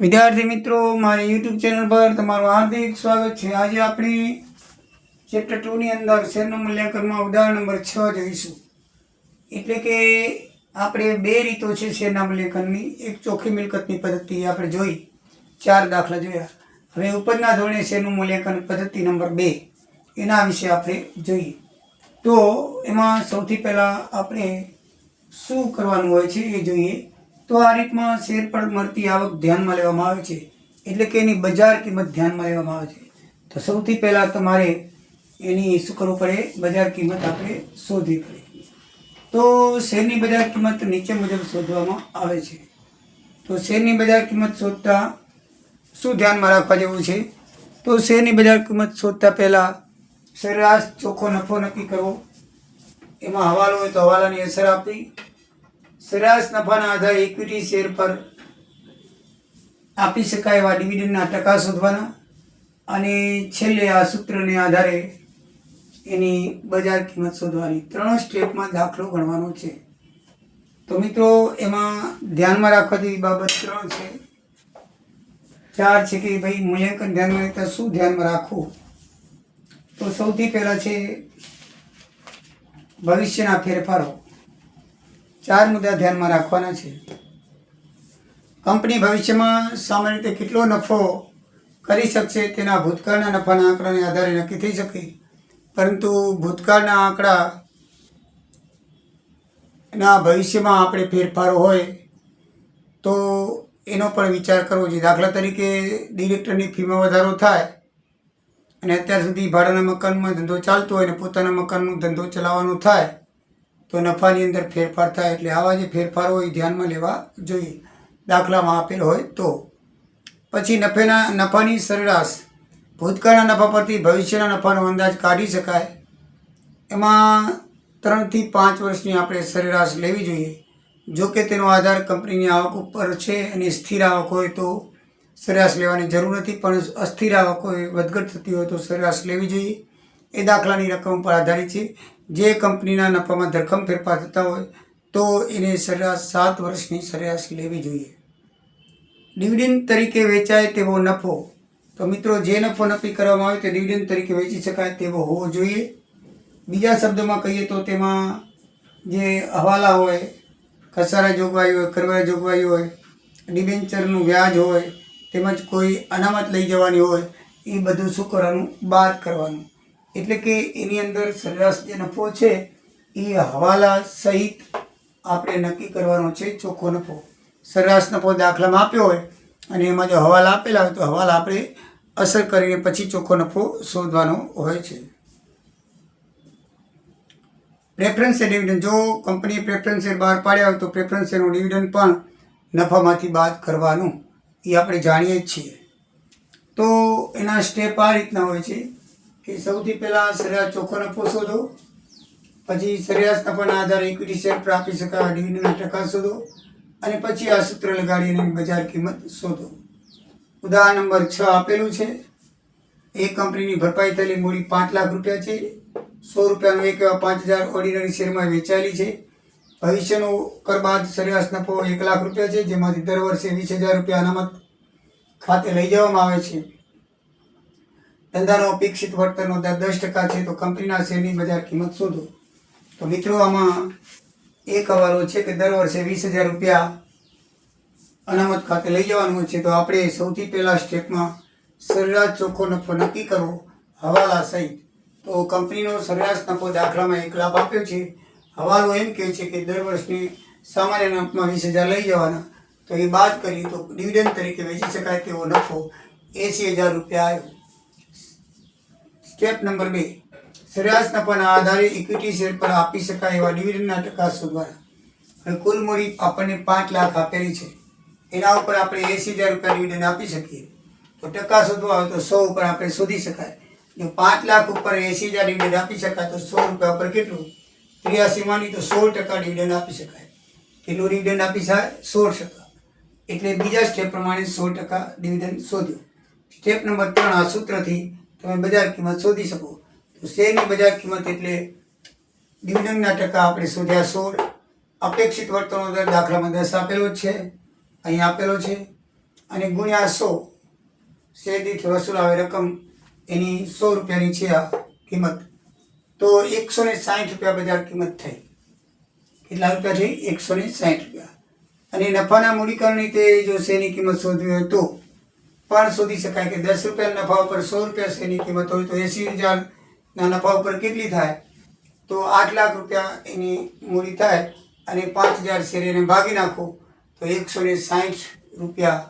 વિદ્યાર્થી મિત્રો, મારી યુટ્યુબ ચેનલ પર તમારું હાર્દિક સ્વાગત છે। આજે આપણે ચેપ્ટર 2 ની અંદર શેરનું મૂલ્યાંકનમાં ઉદાહરણ નંબર 6 જોઈશું। એટલે કે આપણે બે રીતો છે શેરના મૂલ્યાંકનની। એક ચોખ્ખી મિલકતની પદ્ધતિ આપણે જોઈ, 4 દાખલા જોયા। હવે ઉપરના ધોરણે શેરનું મૂલ્યાંકન પદ્ધતિ નંબર 2 એના વિશે આપણે જોઈએ। તો એમાં સૌથી પહેલાં આપણે શું કરવાનું હોય છે એ જોઈએ। તો આ રીતમાં શેર પર મળતી આવક ધ્યાનમાં લેવામાં આવે છે, એટલે કે એની બજાર કિંમત ધ્યાનમાં લેવામાં આવે છે। તો સૌથી પહેલાં તમારે એની શું કરવું પડે, બજાર કિંમત આપણે શોધવી પડે। તો શેરની બજાર કિંમત નીચે મુજબ શોધવામાં આવે છે। તો શેરની બજાર કિંમત શોધતા શું ધ્યાનમાં રાખવા જેવું છે? તો શેરની બજાર કિંમત શોધતા પહેલાં સરેરાશ ચોખ્ખો નફો નક્કી કરવો, એમાં હવાલો હોય તો હવાલાની અસર આપવી, સરેરાશ નફાના આધારે ઇક્વિટી શેર પર આપી શકાય એવા ડિવિડન્ડના ટકા શોધવાના, અને છેલ્લે આ સૂત્રને આધારે એની બજાર કિંમત શોધવાની। 3 સ્ટેપમાં દાખલો ગણવાનો છે। તો મિત્રો, એમાં ધ્યાનમાં રાખવા જેવી બાબત 3 છે। 4 છે કે ભાઈ મૂલ્યાંકન ધ્યાનમાં લેતા શું ધ્યાનમાં રાખવું? તો સૌથી પહેલાં છે ભવિષ્યના ફેરફારો। 4 મુદ્દા ધ્યાનમાં રાખવાના છે। કંપની ભવિષ્યમાં સામાન્ય રીતે કેટલો નફો કરી શકશે તેના ભૂતકાળના નફાના આંકડાને આધારે નક્કી થઈ શકે, પરંતુ ભૂતકાળના આંકડાના ભવિષ્યમાં આપણે ફેરફારો હોય તો એનો પણ વિચાર કરવો જોઈએ। દાખલા તરીકે ડિરેક્ટરની ફીમાં વધારો થાય અને અત્યાર સુધી ભાડાના મકાનમાં ધંધો ચાલતો હોય અને પોતાના મકાનનો ધંધો ચલાવવાનો થાય તો નફાની અંદર ફેરફાર થાય। એટલે આવા જે ફેરફારો હોય ધ્યાનમાં લેવા જોઈએ, દાખલામાં આપેલ હોય તો। પછી નફાની સરેરાશ, ભૂતકાળના નફા પરથી ભવિષ્યના નફાનો અંદાજ કાઢી શકાય। એમાં 3 થી 5 વર્ષની આપણે સરેરાશ લેવી જોઈએ। જો કે તેનો આધાર કંપનીની આવક ઉપર છે અને સ્થિર આવક હોય તો સરેરાશ લેવાની જરૂર નથી, પણ અસ્થિર આવક હોય, વધઘટ થતી હોય તો સરેરાશ લેવી જોઈએ। એ દાખલાની રકમ પર આધારિત છે। જે કંપનીના નફામાં ધરખમ ફેરફાર થતા હોય તો એને સરેરાશ 7 વર્ષની સરેરાશ લેવી જોઈએ। ડિવિડન્ડ તરીકે વેચાય તેવો નફો, તો મિત્રો જે નફો નક્કી કરવામાં આવે તે ડિવિડન્ડ તરીકે વેચી શકાય તેવો હોવો જોઈએ। બીજા શબ્દોમાં કહીએ તો તેમાં જે હવાલા હોય, ઘસારા જોગવાઈ હોય, કરવેરા જોગવાઈ હોય, ડિબેન્ચરનું વ્યાજ હોય, તેમજ કોઈ અનામત લઈ જવાની હોય, એ બધું શું કરવાનું, બાદ કરવાનું। એટલે કે એની અંદર સરેરાશ જે નફો છે એ હવાલા સહિત આપણે નક્કી કરવાનો છે, ચોખ્ખો નફો। સરેરાશ નફો દાખલામાં આપ્યો હોય અને એમાં જો હવાલા આપેલા હોય તો હવાલા આપણે અસર કરીને પછી ચોખ્ખો નફો શોધવાનો હોય છે। પ્રેફરન્સ શેર ડિવિડન્ડ, જો કંપનીએ પ્રેફરન્સ શેર બહાર પાડ્યા હોય તો પ્રેફરન્સ શેરનું ડિવિડન્ડ પણ નફામાંથી બાદ કરવાનું, એ આપણે જાણીએ જ છીએ। તો એના સ્ટેપ આ રીતના હોય છે કે સૌથી પહેલાં સરેરાશ ચોખ્ખો નફો શોધો, પછી સરેરાશ નફાના આધારે ઇક્વિટી શેર પર આપી શકાય ડિવિડન્ડના ટકા શોધો, અને પછી આ સૂત્ર લગાડીને બજાર કિંમત શોધો। ઉદાહરણ નંબર 6 આપેલું છે। એક કંપનીની ભરપાઈ થયેલી મૂડી 5 લાખ રૂપિયા છે। 100 રૂપિયાનો એક એવા 5000 ઓર્ડિનરી શેરમાં વેચાયેલી છે। ભવિષ્યનો કર બાદ સરેરાશ નફો 1 લાખ રૂપિયા છે, જેમાંથી દર વર્ષે 20000 રૂપિયા અનામત ખાતે લઈ જવામાં આવે છે। ધંધાનો અપેક્ષિત વળતરનો દર 10% છે, તો કંપનીના શેરની બજાર કિંમત શોધો। તો મિત્રો, આમાં એક હવાલો છે કે દર વર્ષે 20000 રૂપિયા અનામત ખાતે લઈ જવાનું હોય છે। તો આપણે સૌથી પહેલા સ્ટેપમાં સરેરાશ ચોખ્ખો નફો નક્કી કરવો હવાલા સહિત। તો કંપનીનો સરેરાશ નફો દાખલામાં 1 લાખ આપ્યો છે। હવાલો એમ કહે છે કે દર વર્ષની સામાન્ય નફામાં 20000 લઈ જવાના, તો એ બાદ કરીએ તો ડિવિડન્ડ તરીકે વેચી શકાય તેવો નફો 80000 રૂપિયા આવ્યો। સ્ટેપ નંબર 2, સરેરાશ નફાના આધારે ઇક્વિટી શેર પર આપી શકાય એવા ડિવિડન્ડના ટકા શોધવાના। હવે કુલ મૂડી આપણને 5 લાખ આપેલી છે, એના ઉપર આપણે 80000 રૂપિયા ડિવિડન્ડ આપી શકીએ। તો ટકા શોધવા હોય તો 100 ઉપર આપણે શોધી શકાય। જો 5 લાખ ઉપર 80000 ડિવિડન્ડ આપી શકાય તો 100 રૂપિયા ઉપર કેટલું, 83 માની તો 16% ડિવિડન્ડ આપી શકાય। કેટલું ડિવિડન્ડ આપી શકાય? 16%। એટલે બીજા સ્ટેપ પ્રમાણે 16% ડિવિડન્ડ શોધ્યો। સ્ટેપ નંબર 3, આ સૂત્રથી તમે બજાર કિંમત શોધી શકો। તો શેરની બજાર કિંમત એટલે ડિવિડન્ડના ટકા આપણે શોધ્યા 16, અપેક્ષિત વળતરનો દર દાખલામાં 10 આપેલો છે, અહીં આપેલો છે। અને ગુણ્યા 100 શેર દીઠ વસૂલ આવે રકમ એની 100 રૂપિયાની છે આ કિંમત. તો 160 રૂપિયા બજાર કિંમત થઈ. કેટલા રૂપિયા થઈ? 160 રૂપિયા. અને નફાના મૂડીકરણની તે જો શેરની કિંમત શોધવી હોય તો પણ શોધી શકાય કે 10 રૂપિયાના નફા ઉપર 100 રૂપિયા શેરની કિંમત હોય તો 80,000ના નફા ઉપર કેટલી થાય? તો 8 લાખ રૂપિયા એની મૂડી થાય અને 5,000 શેર એને ભાગી નાખો તો 160 રૂપિયા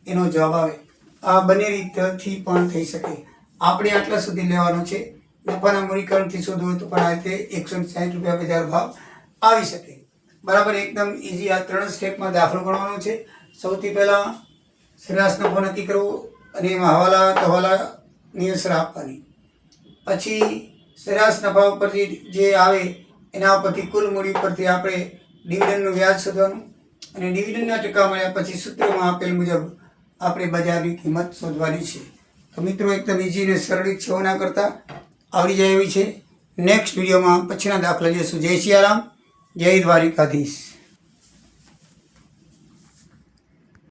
એનો જવાબ આવે. આ બંને રીતથી પણ થઈ શકે. આપણે આટલા સુધી લેવાનો છે. નફાના મૂડીકરણથી શોધવું હોય તો પણ આ રીતે 160 રૂપિયા બજાર ભાવ આવી શકે. બરાબર, એકદમ ઇઝી. આ 3 સ્ટેપમાં દાખલો ગણવાનો છે. સૌથી પહેલાં સરેરાશ નફો નક્કી કરવો અને એમાં હવાલાની અસર આપવાની. પછી સરેરાશ નફા ઉપરથી જે આવે એના ઉપરથી કુલ મૂડી ઉપરથી આપણે ડિવિડન્ડનું વ્યાજ શોધવાનું અને ડિવિડન્ડના ટકા મળ્યા પછી સૂત્રમાં આપેલ મુજબ આપણે બજારની કિંમત શોધવાની છે. તો મિત્રો એકદમ ઇઝી અને સરળ રીત છે, ના કરતાં આવડી જાય એવી છે. નેક્સ્ટ વિડીયોમાં પછીના દાખલા જોઈશું. જય સિયારામ, જય દ્વારિકાધીશ.